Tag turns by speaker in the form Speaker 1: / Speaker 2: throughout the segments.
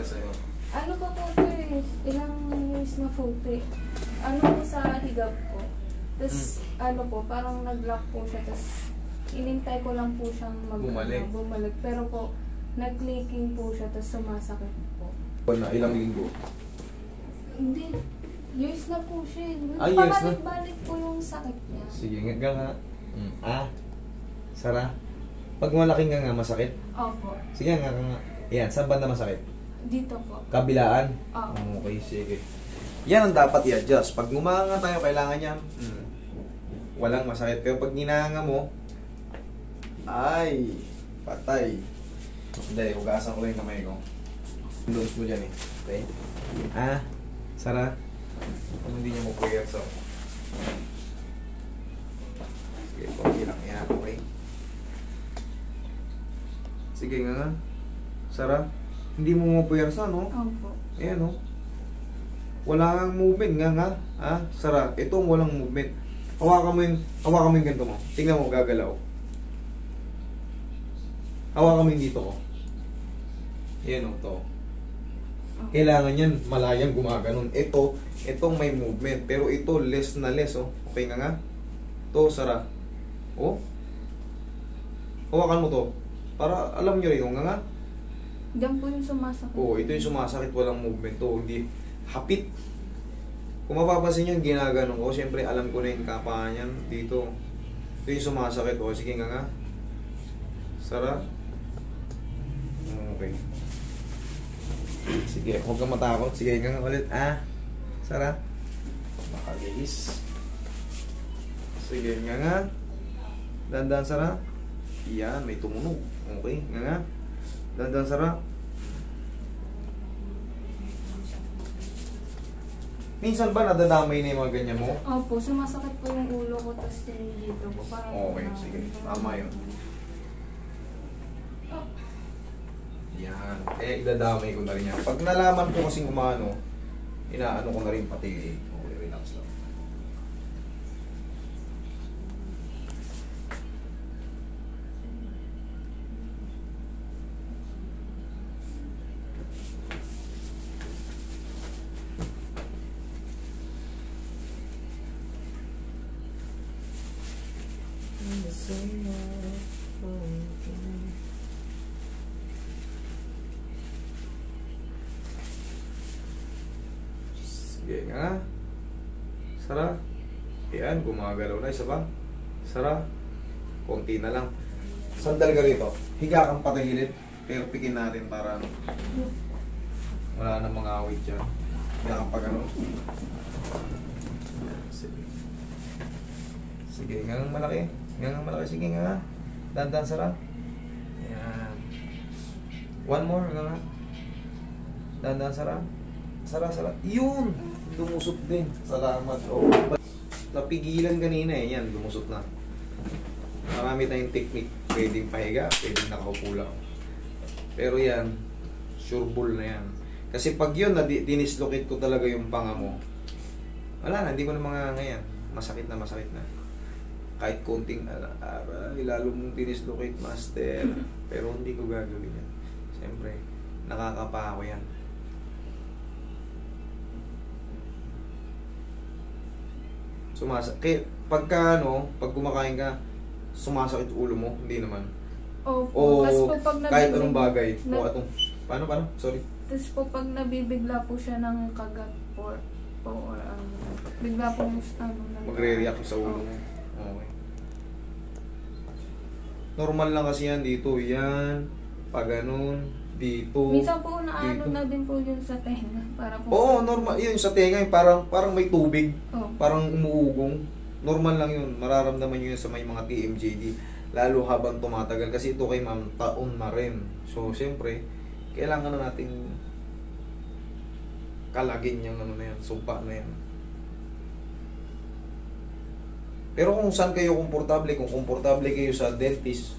Speaker 1: sa'yo?
Speaker 2: Ano pa po ito eh, ilang years na po ito eh. Ano po sa higap ko. Tapos ano po, parang nag-lock po siya. Tapos inintay ko lang po siyang bumalik. Pero po, nag-clicking po siya. Tapos sumasakit po.
Speaker 1: Na ilang linggo?
Speaker 2: Hindi. Years na po siya.
Speaker 1: Ah, years na?
Speaker 2: Pabalik-balik po yung sakit niya.
Speaker 1: Sige, nga. Sara. Pag malaking nga masakit?
Speaker 2: Opo.
Speaker 1: Sige nga. Yan, saan banda masakit?
Speaker 2: Dito po.
Speaker 1: Kabilaan?
Speaker 2: Opo.
Speaker 1: Okay, sige. Yan ang dapat i-adjust. Pag ngumanga tayo, kailangan yan. Walang masakit. Pero pag ginanga mo, ay, patay. Hindi, hugasan ko lang yung kamay ko. Loans mo dyan eh. Okay? Sara? Kung hindi niya mo prayer, so. Sige, konti lang yan, okay? Sige nga. Sara, hindi mo mo prayer sa, no?
Speaker 2: Opo.
Speaker 1: Ayan, no? Wala kang movement nga. Sara, itong walang movement. Hawakan mo yung ganito mo. Tingnan mo, gagalaw. Hawakan mo yung dito ko. Ayan, no, to. Kailangan yan, malayang gumaganon. Itong may movement. Pero ito, less na less, oh. Okay nga. To, Sara. Oh. Hawakan mo to. Para alam nyo rin, oh, nga.
Speaker 2: Diyan po yung sumasakit.
Speaker 1: Oo, ito yung sumasakit, walang movement. To, hindi, hapit. Kung mapapansin nyo, ginaganon ko. Siyempre, alam ko na yung kapaan yan. Dito. Ito yung sumasakit, oh. Sige nga. Sara. Okay. Sige, huwag kang matakot. Sige, hanggang ulit. Sara. Makalis. Sige, nga. Dandan, Sara. Yan, may tumunog. Okay, nga. Dandan, Sara. Minsan ba nadadamay na yung mga ganyan mo?
Speaker 2: Opo, sumasakit po yung ulo ko, tapos yung dito ko. Parang
Speaker 1: Okay, sige. Tama yun. Yan. Idadamay ko na rin yan. Pag nalaman ko kasing umano, inaano ko na rin pati. Okay, relax lang. Sige nga. Sara. Ayan, gumagalaw na. Isa pa. Sara. Konti na lang. Sandal ka rito. Higa kang patagilid. Pero pikin natin para ano. Wala na mga awit dyan. Higa kang pag ano. Sige. Sige, nga malaki. Nga malaki. Sige nga. Dandan, Sara. Ayan. One more. Nga. Dandan, Sara. Sara. Yun! Lumusot din. Salamat. Oh. Napigilan kanina eh. Yan, lumusot na. Marami tayong technique. Pwedeng pahiga, pwedeng nakaupo lang. Pero yan, sure bull na yan. Kasi pag yun, dinislocate ko talaga yung panga mo. Wala na, hindi ko na mga ngayon. Masakit na. Kahit konting aray, lalo mong dinislocate, master. Pero hindi ko gagawin yan. Siyempre, nakakapa ako yan. Pagka pag kumakain ka, sumasakit ulo mo, hindi naman.
Speaker 2: Opo.
Speaker 1: O kahit anong bagay. O atong, paano? Sorry.
Speaker 2: Tapos po pag nabibigla po siya ng kagat po or bigla po
Speaker 1: magre-react sa ulo mo. Okay. Normal lang kasi yan dito. Yan. Pag ganun. Dito.
Speaker 2: Minsan po naano na din po yun sa tenga. Para po.
Speaker 1: Oo, normal. Yun sa tenga. Parang may tubig.
Speaker 2: Oh.
Speaker 1: Parang umuugong. Normal lang yun. Mararamdaman nyo yun sa may mga TMJD. Lalo habang tumatagal. Kasi ito kay ma'am, taon na rin. So, siyempre, kailangan na natin kalagin yung na yan, sumpa na yan. Pero kung saan kayo komportable, kung komportable kayo sa dentist,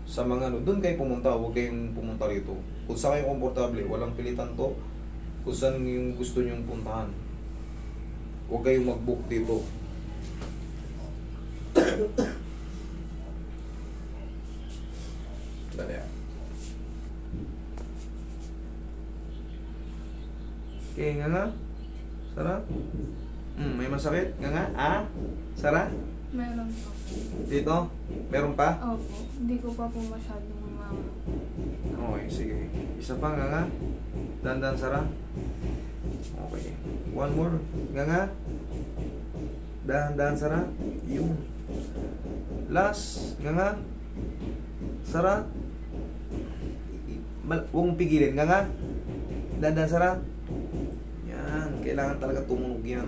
Speaker 1: sa mga doon kayo pumunta, huwag kayong pumunta rito. Kung saan kayo komportable, walang pilitan to. Kung saan yung gusto nyong puntahan. Huwag kayong mag-book dito. Dali. Okay, nga. Sara. May masakit? Nga. Sara.
Speaker 2: Meron pa.
Speaker 1: Dito? Meron pa?
Speaker 2: Opo. Hindi ko pa po masyadong
Speaker 1: Okay, sige. Isa pa, nga. Dandan, Sara. Okay. One more. Nga. Dahan-dahan, Sara. Yun. Last. Nga. Sara. Huwag mong pigilin. Nga. Dahan-dahan, Sara. Yan. Kailangan talaga tumunog yan.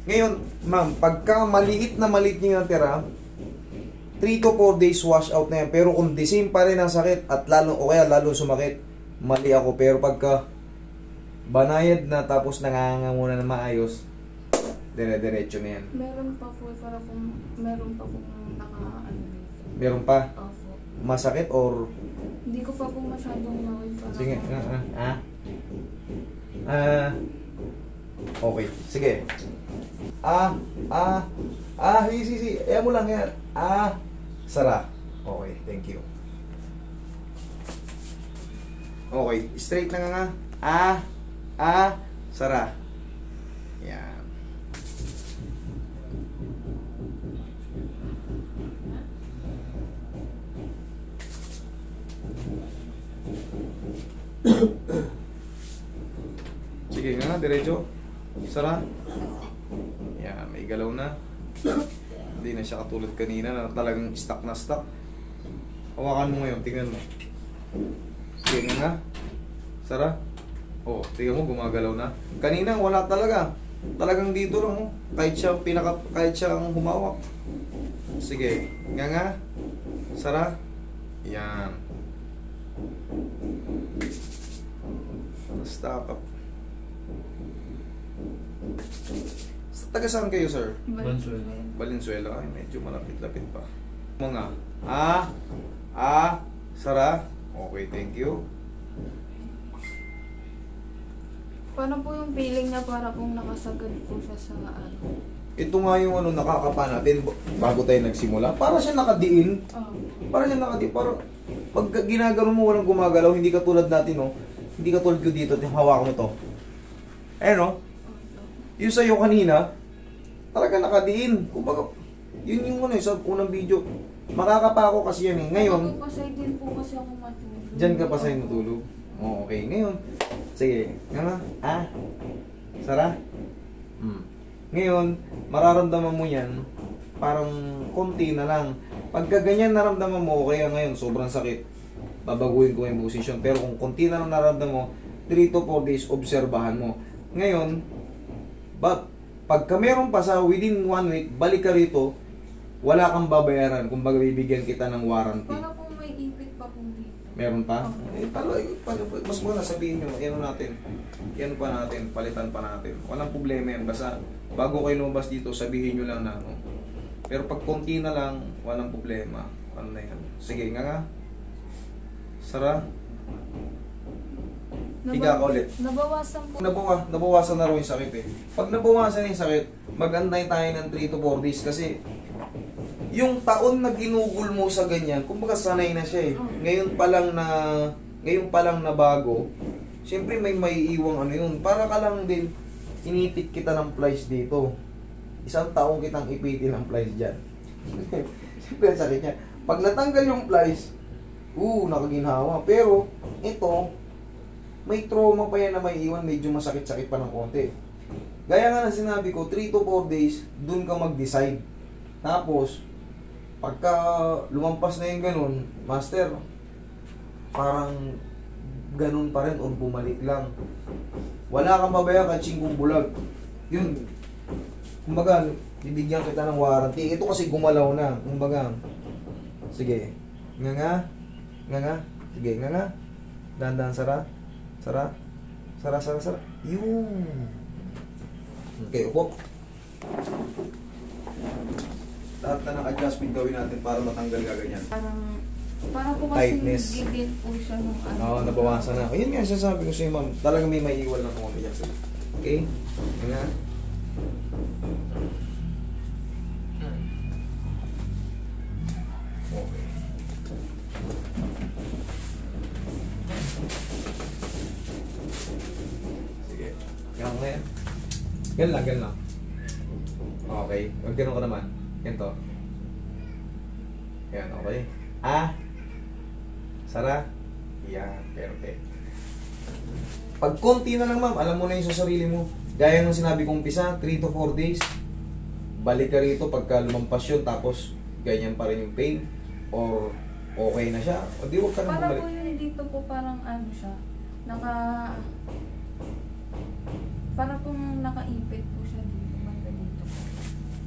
Speaker 1: Ngayon, ma'am, pagka maliit na maliit nyo yung tira, 3 to 4 days wash out na yan. Pero kung the same pa rin ang sakit at lalo, o kaya lalo sumakit, mali ako. Pero pagka banayad na tapos nanganganga muna na maayos, dire-diretso na yan.
Speaker 2: Meron pa po, para kung meron pa kung naka-ano dito.
Speaker 1: Meron pa?
Speaker 2: Opo.
Speaker 1: Masakit or?
Speaker 2: Hindi ko pa po masyadong mawin para.
Speaker 1: Sige, okay, sige. Si. Ayan mo lang yan. Sara. Okay, thank you. Okay, straight na nga. Sara. Yan. Sige nga, diretso. Sara. Yan, may galaw na. Hindi na siya katulad kanina na talagang stuck na stuck. Hawakan mo ngayon, tingnan mo. Sige nga. Sara. Oh, tingnan mo, gumagalaw na. Kanina wala talaga. Talagang dito lang, oh. Kahit siya ang humawak. Sige. Nga. Sara. Yan. Stop up. Taga saan kayo, sir?
Speaker 2: Valenzuela.
Speaker 1: Valenzuela. Ay, medyo malapit-lapit pa. Mga Sara. Okay, thank you.
Speaker 2: Paano po yung feeling niya para kung nakasagad po siya sa ano?
Speaker 1: Ito nga yung nakakapa natin bago tayo nagsimula. Para siya nakadiin. Para siya nakadiin. Para pag ginagano mo walang gumagalaw, hindi katulad natin, no? Hindi katulad ko dito, hawakan mo to. No? Yung sa'yo kanina, talaga nakadiin. Kumbaga, yun yung sa unang video. Makakapa ako kasi yan eh. Ngayon,
Speaker 2: Nakapasay din po kasi ako matulog.
Speaker 1: dyan ka pa sa'yo matulog. Okay, ngayon. Sige, nga. Sara? Ngayon, mararamdaman mo yan, parang konti na lang. Pagka ganyan naramdaman mo, kaya ngayon, sobrang sakit. Babaguhin ko yung position. Pero kung konti na lang naramdaman mo, 3 to 4 days, obserbahan mo. Ngayon, pagka meron pa sa within 1 week, balik ka rito, wala kang babayaran. Kung baga bibigyan kita ng warranty.
Speaker 2: Paano kung may ipit pa po dito?
Speaker 1: Meron pa? Mas muna sabihin nyo, yan pa natin, palitan pa natin. Walang problema yan. Basta bago kayo lumabas dito, sabihin nyo lang na ano. Pero pag konti na lang, walang problema. Ano na yan? Sige, nga. Sara. Higa ka ulit.
Speaker 2: Nabawasan po.
Speaker 1: Nabawasan na rin yung sakit eh. Pag nabawasan yung sakit, mag-antay tayo ng 3 to 4 days kasi yung taon na ginugol mo sa ganyan, kumbaga sanay na siya eh. Ngayon pa lang na bago, siyempre may iiwang ano yun. Para ka lang din, inipit kita ng plies dito. 1 taong kitang ipitin ng plies dyan. Siyempre ang sakit niya. Pag natanggal yung plies, nakaginhawa. Pero, ito, may trauma pa yan na may iwan, medyo masakit-sakit pa ng konti. Gaya nga na sinabi ko, 3 to 4 days, dun ka mag-decide. Tapos, pagka lumampas na yung ganun, master, parang ganun pa rin o bumalik lang. Wala kang babayaran kahit 5 bulag. Yun. Kumbaga, bibigyan kita ng warranty. Ito kasi gumalaw na. Kumbaga, sige. Nga. Sige, nga. Dahan-dahan, Sara. Yun. Okay, upo. Lahat na ng adjustment gawin natin para matanggal gaganyan.
Speaker 2: Parang po kasi gigit po siya nung ano.
Speaker 1: Oo, nabawasan na. Ayun nga, sasabi ko sa'yo, ma'am. Talagang may maiiwan lang kung umiyak sa'yo. Okay? Nga. Okay. lang ngayon. Ganun lang, ganun lang. Okay. Huwag ganun ka naman. Ganito. Yan, okay. Sara. Yan, perfect. Pag konti na lang ma'am, alam mo na yung sa sarili mo. Gaya ng sinabi kong umpisa, 3 to 4 days. Balik ka rito pagka lumampas yun, tapos ganyan pa rin yung pain. Or okay na siya. O di, huwag ka na
Speaker 2: Para
Speaker 1: bumalik.
Speaker 2: po yung dito po parang ano siya, para pong nakaipit po siya dito, banda dito.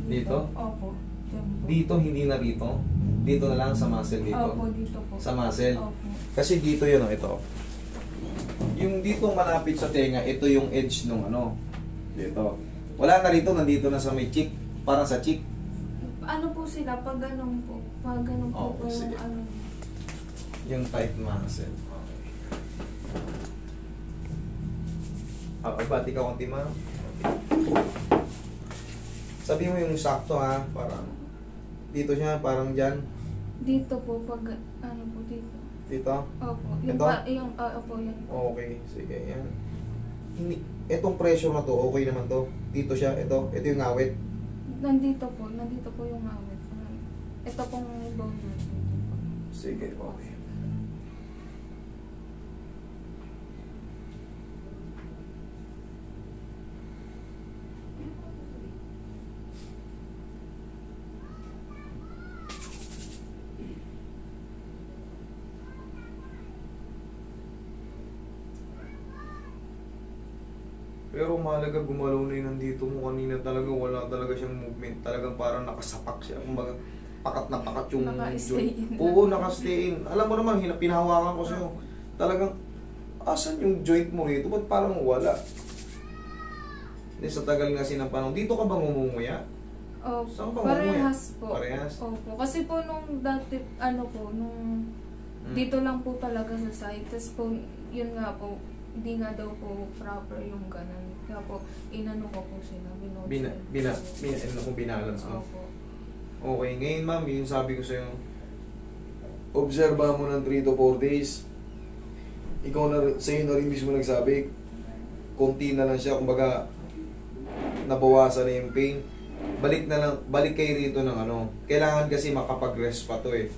Speaker 1: Dito?
Speaker 2: Opo. Dyan po.
Speaker 1: Dito, hindi na rito. Dito na lang sa muscle dito.
Speaker 2: Opo, dito po.
Speaker 1: Sa muscle.
Speaker 2: Opo.
Speaker 1: Kasi dito yun, ito. Yung dito malapit sa tenga, ito yung edge nung ano. Dito. Wala na rito, nandito na sa may cheek. Parang sa cheek.
Speaker 2: Ano po sila, pag ganun po. Pag ganun po po
Speaker 1: sige.
Speaker 2: yung ano.
Speaker 1: Yung tight muscle. Okay, bati ka konti ma. Sabi mo yung sakto ha, parang dito siya, parang dyan.
Speaker 2: Dito po, pag ano po dito.
Speaker 1: Dito?
Speaker 2: Opo. Yung
Speaker 1: Ito?
Speaker 2: Opo, yun.
Speaker 1: Okay, sige, yan. Itong pressure na to, okay naman to. Dito siya, ito yung ngawit.
Speaker 2: Nandito po yung awit. Ito pong bone.
Speaker 1: Sige, okay. Pero mahalaga gumalaw na yun nandito mo kanina talaga, wala talaga siyang movement. Talagang parang nakasapak siya. Kumbaga, pakat na pakat yung
Speaker 2: Naka-stay in.
Speaker 1: Oo, nakastay in. Alam mo naman, pinahawakan ko sa'yo. Talagang, asan yung joint mo rito? Ba't parang wala? Hindi, sa tagal nga ng panahon. Dito ka ba ngumumuya?
Speaker 2: Opo.
Speaker 1: Saan ka
Speaker 2: Parehas po.
Speaker 1: Parehas?
Speaker 2: Opo. Kasi po nung dati, dito lang po talaga sa side. Tapos po, yun nga po, hindi nga daw po proper yung ganun. Kaya po, inano ko po sila.
Speaker 1: Binabalance mo.
Speaker 2: Opo.
Speaker 1: Okay, ngayon ma'am, yung sabi ko sa'yo, obserba mo ng 3 to 4 days. Ikaw na, sa'yo na rin mismo nagsabi, konti na lang siya, kumbaga, nabawasan na yung pain. Balik kayo rito ng ano, kailangan kasi makapag-rest pa to eh.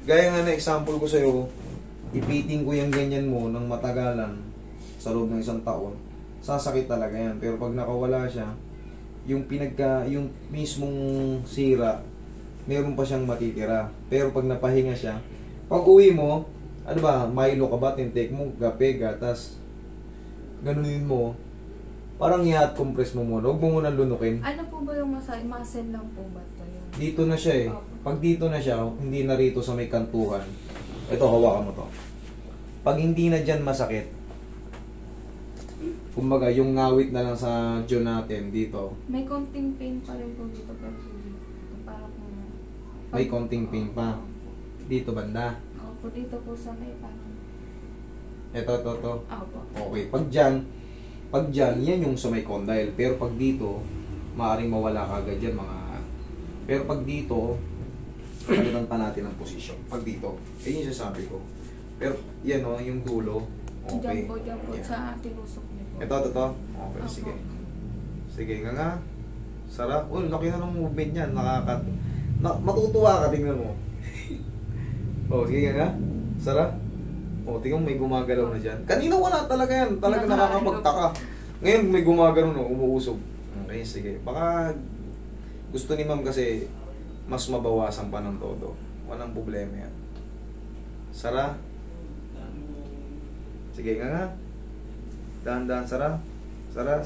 Speaker 1: Gaya nga na example ko sa'yo, ipiting ko yung ganyan mo ng matagalan sa loob ng 1 taon, sasakit talaga yan. Pero pag nakawala siya, yung mismong sira, meron pa siyang matitira. Pero pag napahinga siya, pag uwi mo, ano ba, Milo ka ba, intake mo, gape, gatas, ganunin mo, parang i-hot compress mo muna, huwag mo muna lunukin.
Speaker 2: Ano po ba yung muscle lang po ba ito? Yung...
Speaker 1: Dito na siya eh. Pag dito na siya, hindi na rito sa may kantuhan. Ito, hawakan mo to. Pag hindi na dyan masakit, kumbaga, yung ngawit na lang sa jaw natin dito.
Speaker 2: May konting pain pa rin po dito. Pero parang
Speaker 1: May konting pain pa. Dito banda.
Speaker 2: Opo, dito po sa may parang...
Speaker 1: Ito.
Speaker 2: Opo.
Speaker 1: Okay. Pag dyan, yan yung sa may condyle. Pero pag dito, maaaring mawala kagad dyan mga... Pero pag dito, palitan pa natin ang posisyon. Pag dito, yun yung sasabi ko. Pero yan o, yung dulo. Okay.
Speaker 2: Diyan po,
Speaker 1: Yan.
Speaker 2: sa tinusok niyo po.
Speaker 1: Ito. Okay,
Speaker 2: Opo.
Speaker 1: sige. Sige nga. Sarap. Laki na ng movement niyan. Matutuwa ka, tingnan mo. Sige nga. Sarap. Tingnan mo, may gumagalaw na dyan. Kanina wala talaga yan. Talaga nakakapagtaka. Ngayon may gumagalaw na, umuusog. Okay, sige. Baka gusto ni ma'am kasi mas mabawasan pa ng todo. Walang problema yan. Sara. Sige nga. Dahan-dahan, Sara. Sara.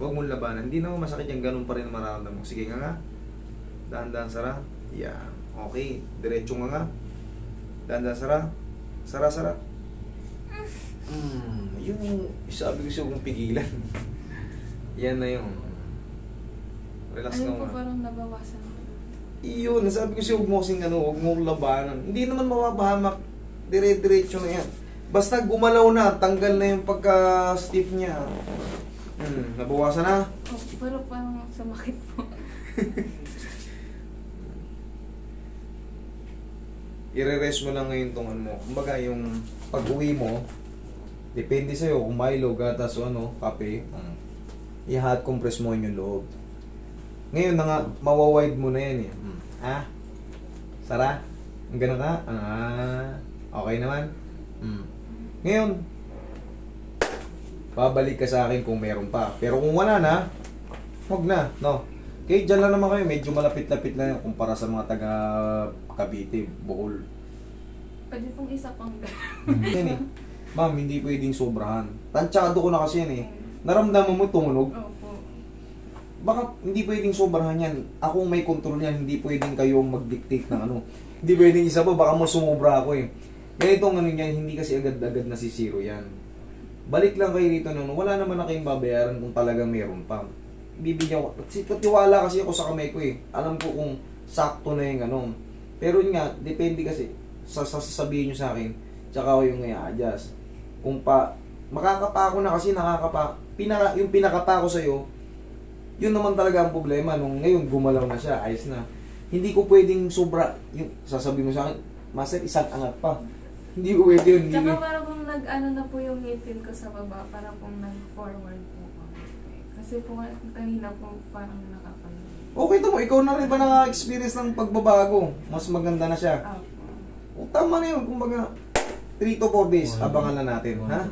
Speaker 1: Huwag mong labanan. Hindi naman masakit yung ganun pa rin mararamdaman mo. Sige nga. Dahan-dahan, Sara. Yeah. Okay. Diretso nga. Dahan-dahan, Sara. Sara. Yun yung sabi ko siya kung pigilan. Yan na yung relax
Speaker 2: Ano
Speaker 1: ka
Speaker 2: po
Speaker 1: nga.
Speaker 2: parang nabawasan?
Speaker 1: Iyon, sabi ko siya huwag mo kasing huwag mo labanan. Hindi naman mapapahamak. Dire-diretso na yan. Basta gumalaw na, tanggal na yung pagka-stiff niya. Nabawasan na.
Speaker 2: Oh, pero parang sumakit po.
Speaker 1: I-rest mo lang ngayon tong ano mo. Kumbaga yung pag-uwi mo, Depende sa'yo kung Milo, gatas o ano, kape. I-hot compress mo yung loob. Ngayon na nga, mawawide mo na yan eh. Sara? Ang gano'n ka? Okay naman? Ngayon, babalik ka sa akin kung meron pa. Pero kung wala na, huwag na, no? Okay, dyan lang naman kayo. Medyo malapit-lapit lang yung kumpara sa mga taga Cavite, Bohol.
Speaker 2: Pwede pong isa pang
Speaker 1: Yan eh. Ma'am, hindi pwedeng sobrahan. Tansyado ko na kasi yan eh. Naramdaman mo tumunog?
Speaker 2: Opo.
Speaker 1: Baka hindi pwedeng sobrahan yan. Ako may control yan. Hindi pwedeng kayong mag-dictate ng ano. Hindi pwedeng isa pa. Baka mo sumobra ako eh. Ganitong ano yan, hindi kasi agad-agad nasisiro yan. Balik lang kayo dito nung wala naman na kayong babayaran kung talagang meron pa. Bibigyan ko. Katiwala kasi ako sa kamay ko eh. Alam ko kung sakto na yung ano. Pero yun nga, depende kasi sa sasabihin nyo sa akin. Tsaka ako yung i-adjust. Kung makakapa ko na kasi yung pinakapa ko sa'yo, yun naman talaga ang problema. Nung ngayon gumalaw na siya, ayos na. Hindi ko pwedeng sobra, yung sasabihin mo sa akin, Master, isang angat pa. Hindi ko pwede yun.
Speaker 2: Tsaka parang kung nag-ano na po yung ngipin ko sa baba, parang kung nag-forward po ako. Kasi po kanina po parang nakapag...
Speaker 1: Okay to mo, ikaw na rin ba naka-experience ng pagbabago? Mas maganda na siya.
Speaker 2: Opo.
Speaker 1: O tama na yun, kumbaga 3 to 4 days, abangan na natin, ha?